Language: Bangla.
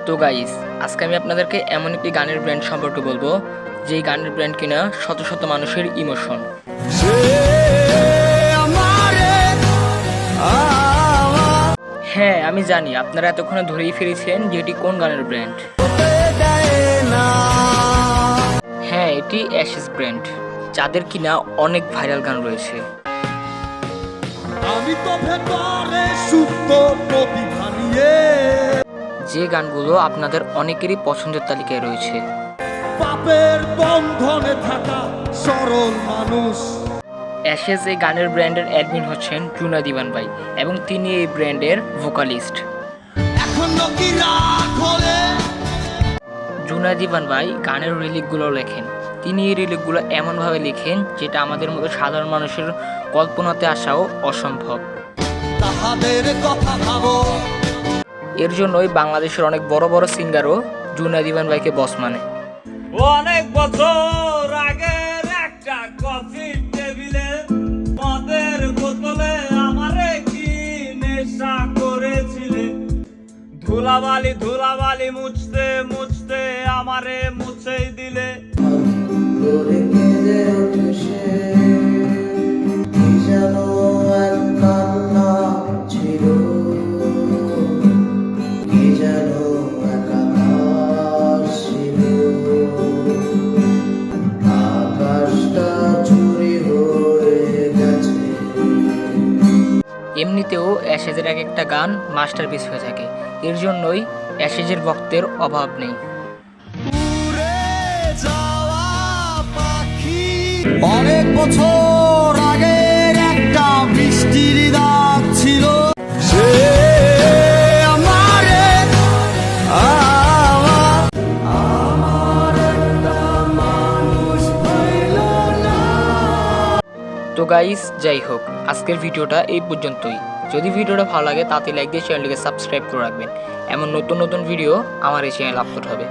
তো গাইস, আজকে আমি আপনাদেরকে এমন একটি গানের ব্র্যান্ড সম্পর্কে বলবো যেই গানের ব্র্যান্ড কিনা শত শত মানুষের ইমোশন। হ্যাঁ, আমি জানি আপনারা এতক্ষণে ধরেই ফেলেছেন যে এটি কোন গানের ব্র্যান্ড। হ্যাঁ, এটি অ্যাশেজ ব্র্যান্ড, যাদের কিনা অনেক ভাইরাল গান রয়েছে। আমি তো ভেতরে সুপ্ত প্রতিভা নিয়ে, যে গানগুলো আপনাদের অনেকেরই পছন্দের তালিকায় রয়েছে। পাপের বন্ধনে থাকা সরল মানুষ। অ্যাশেজ এই গানের ব্র্যান্ডের অ্যাডমিন হচ্ছেন জুনায়েদ ইভান ভাই, এবং তিনি এই ব্র্যান্ডের ভোকালিস্ট। এখনো কি রাগ হলে জুনায়েদ ইভান ভাই গানের রিলিকগুলো লেখেন। তিনি এই রিলিকগুলো এমনভাবে লেখেন যেটা আমাদের মতো সাধারণ মানুষের কল্পনাতে আসাও অসম্ভব। তাহাদের কথা ভাবো। এর জন্যই বাংলাদেশের অনেক বড় বড় সিঙ্গারও জুনায়েদ ইভান ভাইকে বস মানে। অনেক বছর আগের একটা কফি টেবিলে মদের বোতলে আমারে কি নেশা করেছিলে, ধুলাবালি ধুলাবালি মুছতে মুছতে আমারে মুছেই দিলে। এমনিতেও অ্যাশেজের এক একটা গান মাস্টারপিস হয়ে থাকে, এর জন্যই অ্যাশেজের ভক্তের অভাব নেই। অনেক বছর আগের একটা বৃষ্টির দাগ ছিল, সে আমারে আমার একটা মানুষ হইল না। তো গাইস, যাই হোক, আজকের ভিডিওটা এই পর্যন্তই। যদি ভিডিওটা ভালো লাগে তাতে লাইক দিয়ে চ্যানেলটিকে সাবস্ক্রাইব করে রাখবেন। এমন নতুন নতুন ভিডিও আমার এই চ্যানেল আপলোড হবে।